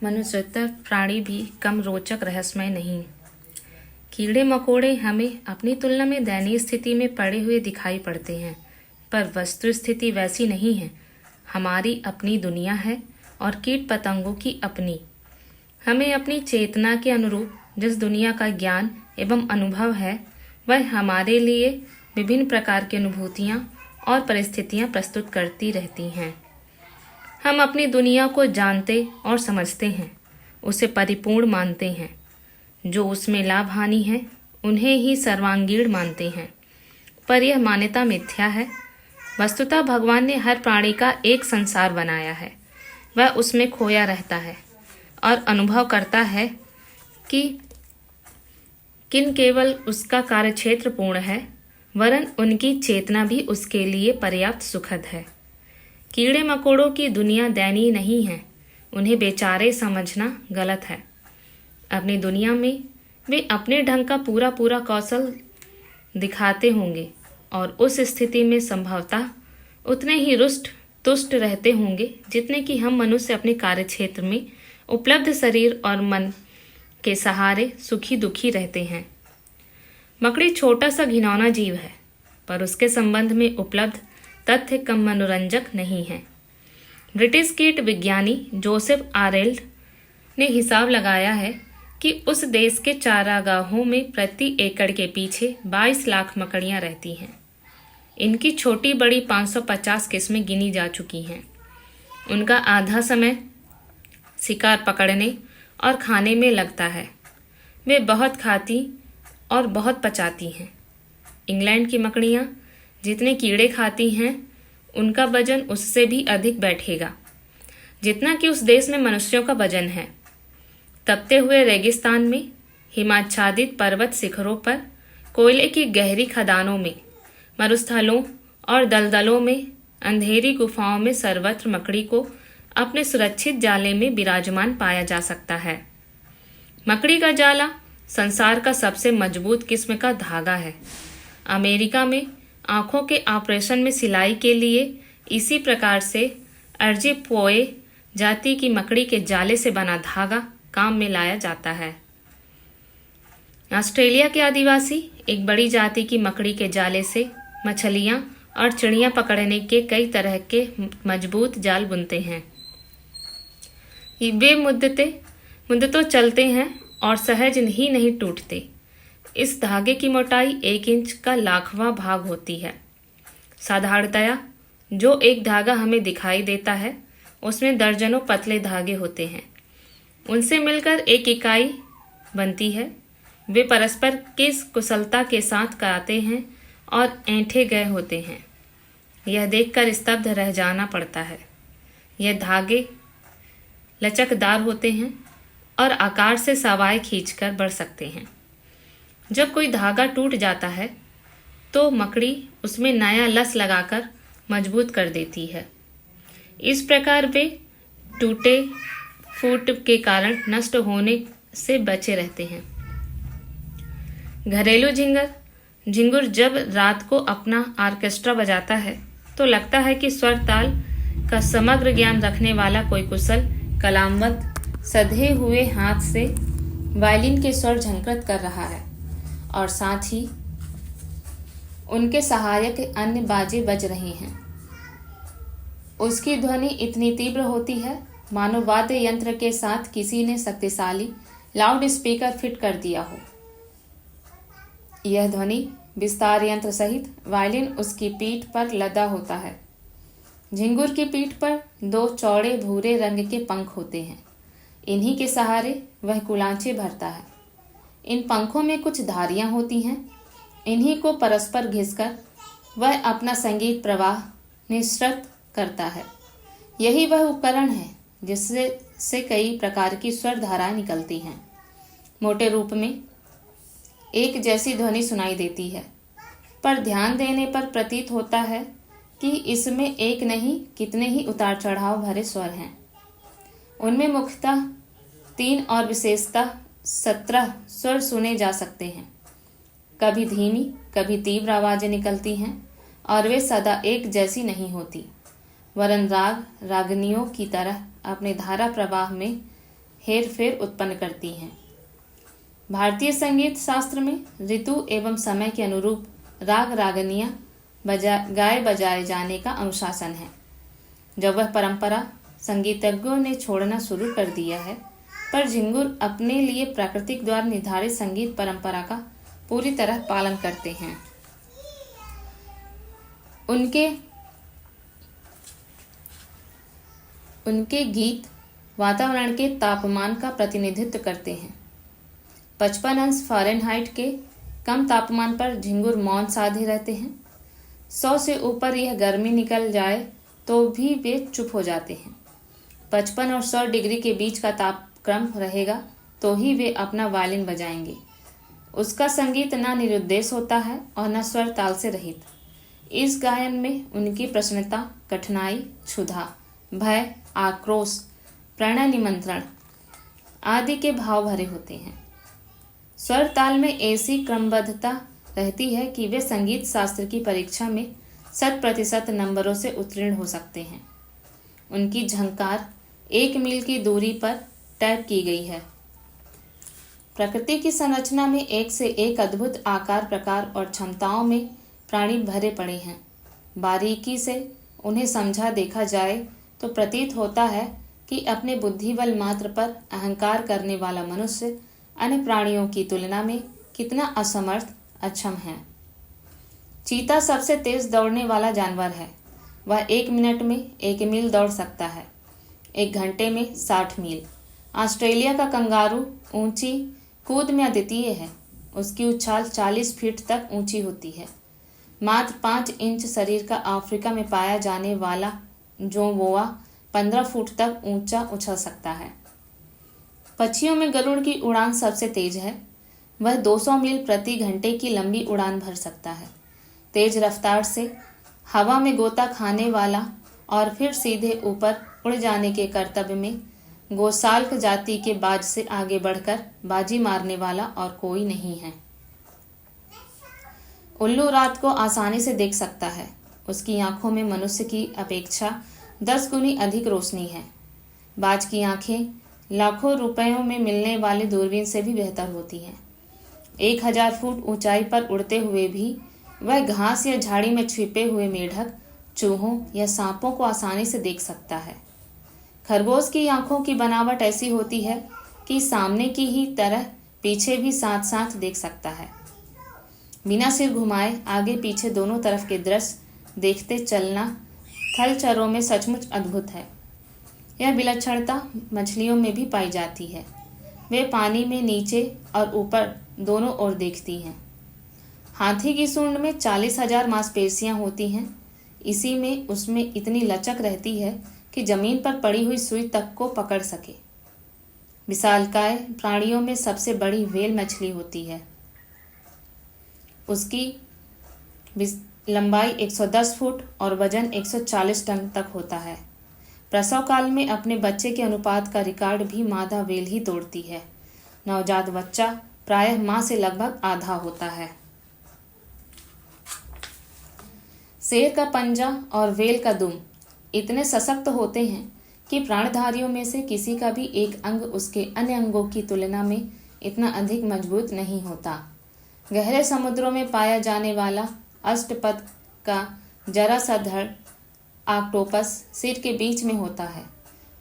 मनुष्यतर प्राणी भी कम रोचक रहस्यमय नहीं। कीड़े मकोड़े हमें अपनी तुलना में दयनीय स्थिति में पड़े हुए दिखाई पड़ते हैं, पर वस्तु स्थिति वैसी नहीं है। हमारी अपनी दुनिया है और कीट पतंगों की अपनी। हमें अपनी चेतना के अनुरूप जिस दुनिया का ज्ञान एवं अनुभव है, वह हमारे लिए विभिन्न प्रकार की अनुभूतियाँ और परिस्थितियाँ प्रस्तुत करती रहती हैं। हम अपनी दुनिया को जानते और समझते हैं, उसे परिपूर्ण मानते हैं। जो उसमें लाभ हानि है उन्हें ही सर्वांगीण मानते हैं, पर यह मान्यता मिथ्या है। वस्तुतः भगवान ने हर प्राणी का एक संसार बनाया है। वह उसमें खोया रहता है और अनुभव करता है कि किन केवल उसका कार्यक्षेत्र पूर्ण है, वरन उनकी चेतना भी उसके लिए पर्याप्त सुखद है। कीड़े मकोड़ों की दुनिया दयनीय नहीं है, उन्हें बेचारे समझना गलत है। अपनी दुनिया में वे अपने ढंग का पूरा पूरा कौशल दिखाते होंगे और उस स्थिति में संभवतः उतने ही रुष्ट तुष्ट रहते होंगे जितने कि हम मनुष्य अपने कार्यक्षेत्र में उपलब्ध शरीर और मन के सहारे सुखी दुखी रहते हैं। मकड़ी छोटा सा घिनौना जीव है, पर उसके संबंध में उपलब्ध तथ्य कम मनोरंजक नहीं है। ब्रिटिश कीट विज्ञानी जोसेफ आरेल्ड ने हिसाब लगाया है कि उस देश के चारागाहों में प्रति एकड़ के पीछे 22 लाख मकड़ियां रहती हैं। इनकी छोटी बड़ी 550 किस्में गिनी जा चुकी हैं। उनका आधा समय शिकार पकड़ने और खाने में लगता है। वे बहुत खाती और बहुत पचाती हैं। इंग्लैंड की मकड़ियाँ जितने कीड़े खाती हैं, उनका वजन उससे भी अधिक बैठेगा जितना कि उस देश में मनुष्यों का वजन है। तपते हुए रेगिस्तान में, हिमाच्छादित पर्वत शिखरों पर, कोयले की गहरी खदानों में, मरुस्थलों और दलदलों में, अंधेरी गुफाओं में सर्वत्र मकड़ी को अपने सुरक्षित जाले में विराजमान पाया जा सकता है। मकड़ी का जाला संसार का सबसे मजबूत किस्म का धागा है। अमेरिका में आंखों के ऑपरेशन में सिलाई के लिए इसी प्रकार से अर्जिपोए जाति की मकड़ी के जाले से बना धागा काम में लाया जाता है। ऑस्ट्रेलिया के आदिवासी एक बड़ी जाति की मकड़ी के जाले से मछलियां और चिड़ियां पकड़ने के कई तरह के मजबूत जाल बुनते हैं। वे मुद्दतों चलते हैं और सहज ही नहीं टूटते। इस धागे की मोटाई 1 इंच का लाखवां भाग होती है। साधारणतया जो एक धागा हमें दिखाई देता है, उसमें दर्जनों पतले धागे होते हैं। उनसे मिलकर एक इकाई बनती है। वे परस्पर किस कुशलता के साथ काते हैं और ऐंठे गए होते हैं, यह देखकर स्तब्ध रह जाना पड़ता है। यह धागे लचकदार होते हैं और आकार से सवाई खींचकर बढ़ सकते हैं। जब कोई धागा टूट जाता है तो मकड़ी उसमें नया लस लगाकर मजबूत कर देती है। इस प्रकार वे टूटे फूट के कारण नष्ट होने से बचे रहते हैं। घरेलू झिंगुर जब रात को अपना ऑर्केस्ट्रा बजाता है तो लगता है कि स्वर ताल का समग्र ज्ञान रखने वाला कोई कुशल कलामवंत सधे हुए हाथ से वायलिन के स्वर झंकृत कर रहा है और साथ ही उनके सहायक अन्य बाजे बज रहे हैं। उसकी ध्वनि इतनी तीव्र होती है मानो वाद्य यंत्र के साथ किसी ने शक्तिशाली लाउड स्पीकर फिट कर दिया हो। यह ध्वनि विस्तार यंत्र सहित वायलिन उसकी पीठ पर लदा होता है। झिंगुर की पीठ पर 2 चौड़े भूरे रंग के पंख होते हैं। इन्हीं के सहारे वह कुलांचे भरता है। इन पंखों में कुछ धारियां होती हैं। इन्हीं को परस्पर घिसकर वह अपना संगीत प्रवाह निःसृत करता है। यही वह उपकरण है जिससे कई प्रकार की स्वर धाराएं निकलती हैं। मोटे रूप में एक जैसी ध्वनि सुनाई देती है, पर ध्यान देने पर प्रतीत होता है कि इसमें एक नहीं कितने ही उतार चढ़ाव भरे स्वर हैं। उनमें मुख्यतः 3 और विशेषतः 17 स्वर सुने जा सकते हैं। कभी धीमी कभी तीव्र आवाजें निकलती हैं और वे सदा एक जैसी नहीं होती, वरन राग रागनियों की तरह अपने धारा प्रवाह में हेर फेर उत्पन्न करती हैं। भारतीय संगीत शास्त्र में ऋतु एवं समय के अनुरूप राग रागनियां गाए बजाए जाने का अनुशासन है। जब वह परंपरा संगीतज्ञों ने छोड़ना शुरू कर दिया है, पर झिंगुर अपने लिए प्राकृतिक द्वारा निर्धारित संगीत परंपरा का पूरी तरह पालन करते हैं। उनके गीत वातावरण के तापमान का प्रतिनिधित्व करते हैं। 55 अंश फ़ारेनहाइट के कम तापमान पर झिंगुर मौन साधे रहते हैं। 100 से ऊपर यह गर्मी निकल जाए तो भी वे चुप हो जाते हैं। 55 और 100 डिग्री के बीच का तापक्रम रहेगा तो ही वे अपना वायलिन बजाएंगे। उसका संगीत न निरुद्देश होता है और न स्वर ताल से रहित। इस गायन में उनकी प्रसन्नता, कठिनाई, क्षुधा, भय, आक्रोश, प्रणय निमंत्रण आदि के भाव भरे होते हैं। स्वर ताल में ऐसी क्रमबद्धता रहती है कि वे संगीत शास्त्र की परीक्षा में 100% नंबरों से उत्तीर्ण हो सकते हैं। उनकी झंकार 1 मील की दूरी पर टैप की गई है। प्रकृति की संरचना में एक से एक अद्भुत आकार, प्रकार और क्षमताओं में प्राणी भरे पड़े हैं। बारीकी से उन्हें समझा देखा जाए तो प्रतीत होता है कि अपने बुद्धिबल मात्र पर अहंकार करने वाला मनुष्य अन्य प्राणियों की तुलना में कितना असमर्थ, अक्षम है। चीता सबसे तेज दौड़ने वाला जानवर है। वह 1 मिनट में 1 मील दौड़ सकता है, 1 घंटे में 60 मील। ऑस्ट्रेलिया का कंगारू ऊंची कूद में अद्वितीय है। उसकी उछाल 40 फीट तक ऊंची होती है। मात्र 5 इंच शरीर का अफ्रीका में पाया जाने वाला जोंबोआ 15 फुट तक ऊंचा उछल सकता है। पक्षियों में गरुड़ की उड़ान सबसे तेज है। वह 200 मील प्रति घंटे की लंबी उड़ान भर सकता है। तेज रफ्तार से हवा में गोता खाने वाला और फिर सीधे ऊपर उड़ जाने के कर्तव्य में गोसाल्क जाति के बाज से आगे बढ़कर बाजी मारने वाला और कोई नहीं है। उल्लू रात को आसानी से देख सकता है। उसकी आंखों में मनुष्य की अपेक्षा 10 गुनी अधिक रोशनी है। बाज की आंखें लाखों रुपयों में मिलने वाले दूरबीन से भी बेहतर होती हैं। 1000 फुट ऊंचाई पर उड़ते हुए भी वह घास या झाड़ी में छिपे हुए मेढक, चूहों या सांपों को आसानी से देख सकता है। खरगोश की आंखों की बनावट ऐसी होती है कि सामने की ही तरह पीछे भी साथ साथ देख सकता है। बिना सिर घुमाए आगे पीछे दोनों तरफ के दृश्य देखते चलना थलचरों में सचमुच अद्भुत है। यह विलक्षणता मछलियों में भी पाई जाती है। वे पानी में नीचे और ऊपर दोनों ओर देखती हैं। हाथी की सूंड में 40,000 मांसपेशियां होती हैं। इसी में उसमें इतनी लचक रहती है कि जमीन पर पड़ी हुई सुई तक को पकड़ सके। विशालकाय प्राणियों में सबसे बड़ी व्हेल मछली होती है। उसकी लंबाई 110 फुट और वजन 140 टन तक होता है। प्रसव काल में अपने बच्चे के अनुपात का रिकॉर्ड भी मादा व्हेल ही तोड़ती है। नवजात बच्चा प्रायः मां से लगभग आधा होता है। शेर का पंजा और व्हेल का दुम इतने सशक्त होते हैं कि प्राणधारियों में से किसी का भी एक अंग उसके अन्य अंगों की तुलना में इतना अधिक मजबूत नहीं होता। गहरे समुद्रों में पाया जाने वाला अष्टपद का जरा सा धड़ ऑक्टोपस सिर के बीच में होता है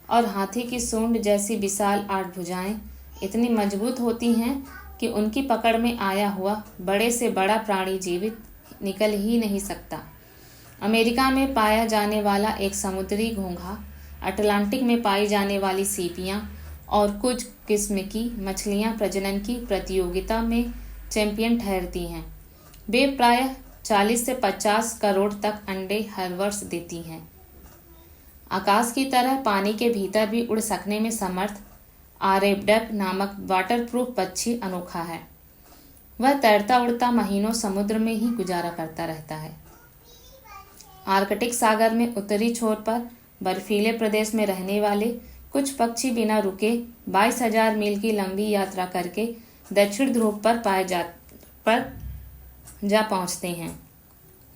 और हाथी की सूंड जैसी विशाल 8 भुजाएं इतनी मजबूत होती हैं कि उनकी पकड़ में आया हुआ बड़े से बड़ा प्राणी जीवित निकल ही नहीं सकता। अमेरिका में पाया जाने वाला एक समुद्री घोंघा, अटलांटिक में पाई जाने वाली सीपियां और कुछ किस्म की मछलियां प्रजनन की प्रतियोगिता में चैंपियन ठहरती हैं। वे प्रायः 40 से 50 करोड़ तक अंडे हर वर्ष देती हैं। आकाश की तरह पानी के भीतर भी उड़ सकने में समर्थ आरेबडक नामक वाटरप्रूफ पक्षी अनोखा है। वह तैरता उड़ता महीनों समुद्र में ही गुजारा करता रहता है। आर्कटिक सागर में उत्तरी छोर पर बर्फीले प्रदेश में रहने वाले कुछ पक्षी बिना रुके 22,000 मील की लंबी यात्रा करके दक्षिण ध्रुव पर जा पहुंचते हैं।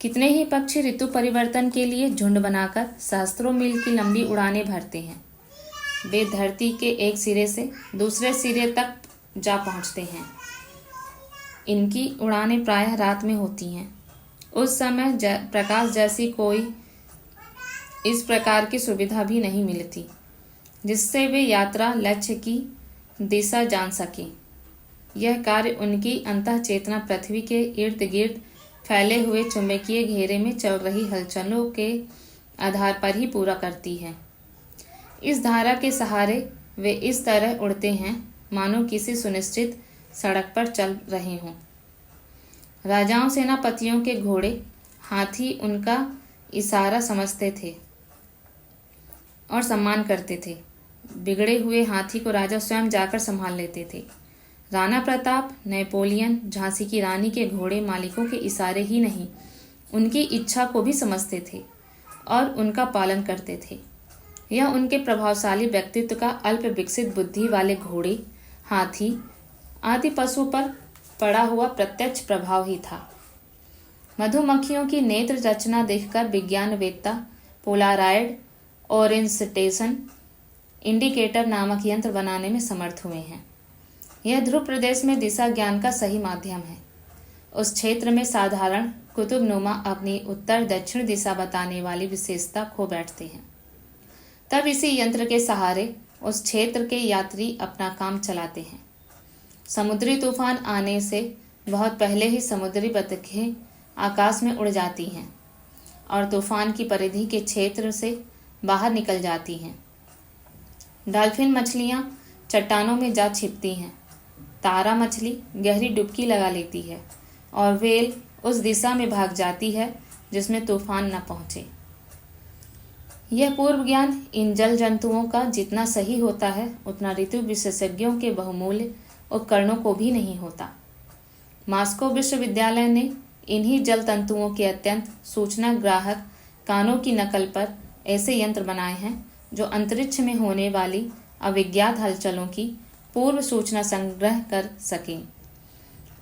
कितने ही पक्षी ऋतु परिवर्तन के लिए झुंड बनाकर सहस्त्रों मील की लंबी उड़ानें भरते हैं। वे धरती के एक सिरे से दूसरे सिरे तक जा पहुंचते हैं। इनकी उड़ानें प्रायः रात में होती हैं। उस समय प्रकाश जैसी कोई इस प्रकार की सुविधा भी नहीं मिलती जिससे वे यात्रा लक्ष्य की दिशा जान सकें। यह कार्य उनकी अंतः चेतना पृथ्वी के इर्द गिर्द फैले हुए चुंबकीय घेरे में चल रही हलचलों के आधार पर ही पूरा करती है। इस धारा के सहारे वे इस तरह उड़ते हैं मानो किसी सुनिश्चित सड़क पर चल रहे हों। राजाओं सेनापतियों के घोड़े हाथी उनका इशारा समझते थे और सम्मान करते थे। बिगड़े हुए हाथी को राजा स्वयं जाकर संभाल लेते थे। राणा प्रताप, नेपोलियन, झांसी की रानी के घोड़े मालिकों के इशारे ही नहीं उनकी इच्छा को भी समझते थे और उनका पालन करते थे। यह उनके प्रभावशाली व्यक्तित्व का अल्प विकसित बुद्धि वाले घोड़े, हाथी आदि पशु पर पड़ा हुआ प्रत्यक्ष प्रभाव ही था। मधुमक्खियों की नेत्र रचना देखकर विज्ञानवेत्ता पोलाराइड ओरिएंटेशन इंडिकेटर नामक यंत्र बनाने में समर्थ हुए हैं। यह ध्रुव प्रदेश में दिशा ज्ञान का सही माध्यम है। उस क्षेत्र में साधारण कुतुबनुमा अपनी उत्तर दक्षिण दिशा बताने वाली विशेषता खो बैठते हैं। तब इसी यंत्र के सहारे उस क्षेत्र के यात्री अपना काम चलाते हैं। समुद्री तूफान आने से बहुत पहले ही समुद्री बतखें आकाश में उड़ जाती हैं और तूफान की परिधि के क्षेत्र से बाहर निकल जाती हैं। डॉल्फिन मछलियाँ चट्टानों में जा छिपती हैं। तारा मछली गहरी डुबकी लगा लेती है और व्हेल उस दिशा में भाग जाती है जिसमें तूफान न पहुँचे। यह पूर्व ज्ञान इन जल जंतुओं का जितना सही होता है उतना ऋतु विशेषज्ञों के बहुमूल्य उपकरणों को भी नहीं होता। मास्को विश्वविद्यालय ने इन्हीं जल तंतुओं के अत्यंत सूचना ग्राहक कानों की नकल पर ऐसे यंत्र बनाए हैं जो अंतरिक्ष में होने वाली अविज्ञात हलचलों की पूर्व सूचना संग्रह कर सकें।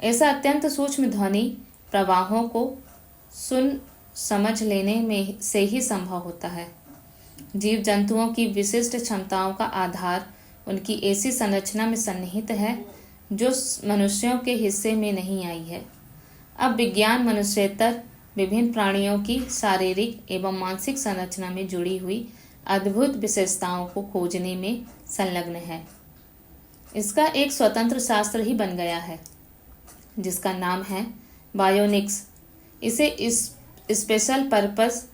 ऐसा अत्यंत सूक्ष्म ध्वनि प्रवाहों को सुन समझ लेने में से ही संभव होता है। जीव जंतुओं की विशिष्ट क्षमताओं का आधार उनकी ऐसी संरचना में सन्निहित है जो मनुष्यों के हिस्से में नहीं आई है। अब विज्ञान मनुष्येतर विभिन्न प्राणियों की शारीरिक एवं मानसिक संरचना में जुड़ी हुई अद्भुत विशेषताओं को खोजने में संलग्न है। इसका एक स्वतंत्र शास्त्र ही बन गया है जिसका नाम है बायोनिक्स। इसे स्पेशल पर्पस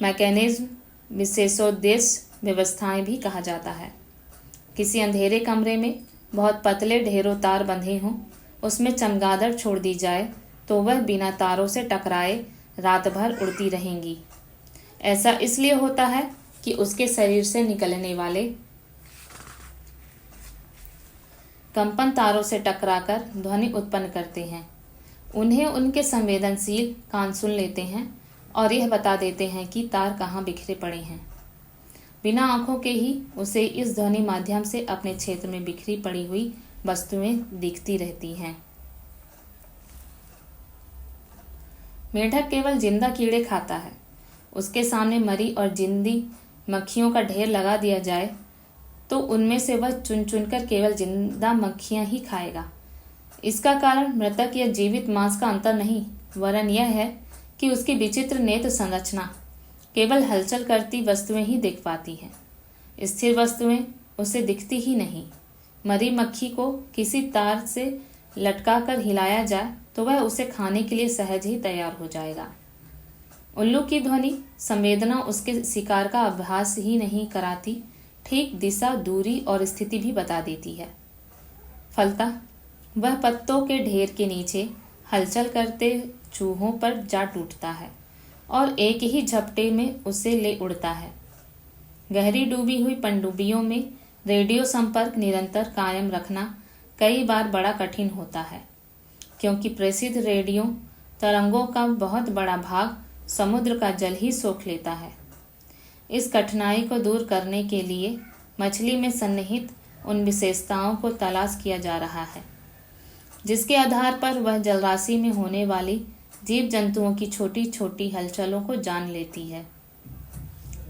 मैकेनिज्म, विशेषोद्देश्य व्यवस्थाएं भी कहा जाता है। किसी अंधेरे कमरे में बहुत पतले ढेरों तार बंधे हों, उसमें चमगादड़ छोड़ दी जाए तो वह बिना तारों से टकराए रात भर उड़ती रहेंगी। ऐसा इसलिए होता है कि उसके शरीर से निकलने वाले कंपन तारों से टकराकर ध्वनि उत्पन्न करते हैं। उन्हें उनके संवेदनशील कान सुन लेते हैं और यह बता देते हैं कि तार कहाँ बिखरे पड़े हैं। बिना आंखों के ही उसे इस ध्वनि माध्यम से अपने क्षेत्र में बिखरी पड़ी हुई वस्तुएं दिखती रहती हैं। मेढक केवल जिंदा कीड़े खाता है। उसके सामने मरी और जिंदी मक्खियों का ढेर लगा दिया जाए तो उनमें से वह चुन चुनकर केवल जिंदा मक्खियां ही खाएगा। इसका कारण मृतक या जीवित मांस का अंतर नहीं, वरन यह है कि उसकी विचित्र नेत्र संरचना केवल हलचल करती वस्तुएं ही देख पाती है। स्थिर वस्तुएं उसे दिखती ही नहीं। मरी मक्खी को किसी तार से लटका कर हिलाया जाए तो वह उसे खाने के लिए सहज ही तैयार हो जाएगा। उल्लू की ध्वनि संवेदना उसके शिकार का अभ्यास ही नहीं कराती, ठीक दिशा, दूरी और स्थिति भी बता देती है। फलतः वह पत्तों के ढेर के नीचे हलचल करते चूहों पर जा टूटता है और एक ही झपटे में उसे ले उड़ता है। गहरी डूबी हुई पनडुब्बियों में रेडियो संपर्क निरंतर कायम रखना कई बार बड़ा कठिन होता है, क्योंकि प्रेषित रेडियो तरंगों का बहुत बड़ा भाग समुद्र का जल ही सोख लेता है। इस कठिनाई को दूर करने के लिए मछली में सन्निहित उन विशेषताओं को तलाश किया जा रहा है जिसके आधार पर वह जलराशि में होने वाली जीव जंतुओं की छोटी छोटी हलचलों को जान लेती है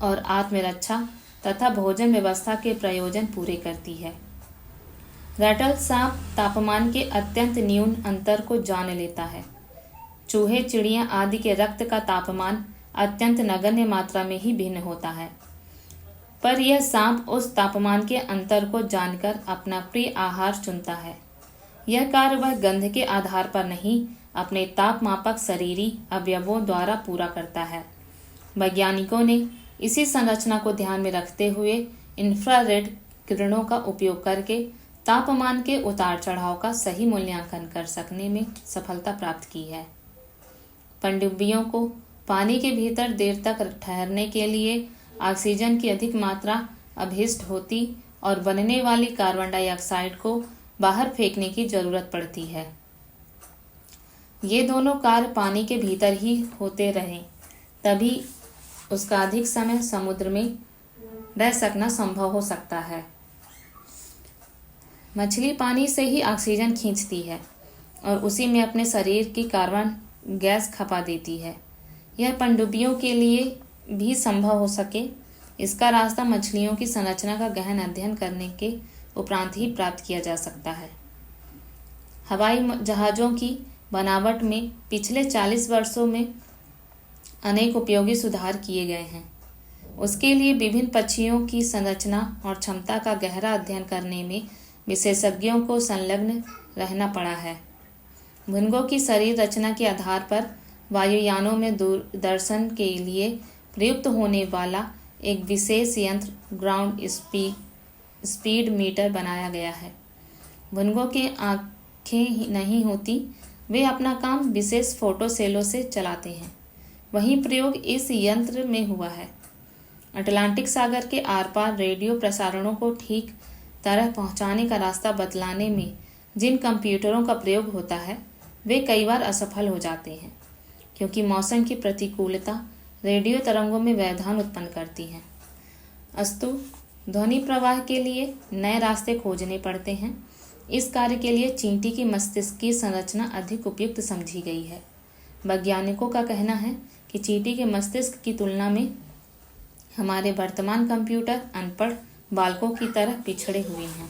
और आत्मरक्षा तथा भोजन व्यवस्था के प्रयोजन पूरे करती है। रैटल सांप तापमान के अत्यंत न्यून अंतर को जान लेता है। चूहे, चिड़िया आदि के रक्त का तापमान अत्यंत नगण्य मात्रा में ही भिन्न होता है, पर यह सांप उस तापमान के अंतर को जानकर अपना प्रिय आहार चुनता है। यह कार्य वह गंध के आधार पर नहीं, अपने तापमापक शरीरी अवयवों द्वारा पूरा करता है। वैज्ञानिकों ने इसी संरचना को ध्यान में रखते हुए इंफ्रारेड किरणों का उपयोग करके तापमान के उतार चढ़ाव का सही मूल्यांकन कर सकने में सफलता प्राप्त की है। पनडुब्बियों को पानी के भीतर देर तक ठहरने के लिए ऑक्सीजन की अधिक मात्रा अभिष्ट होती और बनने वाली कार्बन डाइऑक्साइड को बाहर फेंकने की जरूरत पड़ती है। ये दोनों कार्य पानी के भीतर ही होते रहें, तभी उसका अधिक समय समुद्र में रह सकना संभव हो सकता है। मछली पानी से ही ऑक्सीजन खींचती है और उसी में अपने शरीर की कार्बन गैस खपा देती है। यह पनडुब्बियों के लिए भी संभव हो सके, इसका रास्ता मछलियों की संरचना का गहन अध्ययन करने के उपरांत ही प्राप्त किया जा सकता है। हवाई जहाज़ों की बनावट में पिछले 40 वर्षों में अनेक उपयोगी सुधार किए गए हैं। उसके लिए विभिन्न पक्षियों की संरचना और क्षमता का गहरा अध्ययन करने में विशेषज्ञों को संलग्न रहना पड़ा है। भुनगों की शरीर रचना के आधार पर वायुयानों में दूरदर्शन के लिए प्रयुक्त होने वाला एक विशेष यंत्र ग्राउंड स्पीड मीटर बनाया गया है। भुनगों की आँखें नहीं होती, वे अपना काम विशेष फोटो सेलों से चलाते हैं। वही प्रयोग इस यंत्र में हुआ है। अटलांटिक सागर के आर पार रेडियो प्रसारणों को ठीक तरह पहुंचाने का रास्ता बतलाने में जिन कंप्यूटरों का प्रयोग होता है, वे कई बार असफल हो जाते हैं, क्योंकि मौसम की प्रतिकूलता रेडियो तरंगों में व्यवधान उत्पन्न करती है। अस्तु ध्वनि प्रवाह के लिए नए रास्ते खोजने पड़ते हैं। इस कार्य के लिए चींटी की मस्तिष्क की संरचना अधिक उपयुक्त समझी गई है। वैज्ञानिकों का कहना है कि चींटी के मस्तिष्क की तुलना में हमारे वर्तमान कंप्यूटर अनपढ़ बालकों की तरह पिछड़े हुए हैं।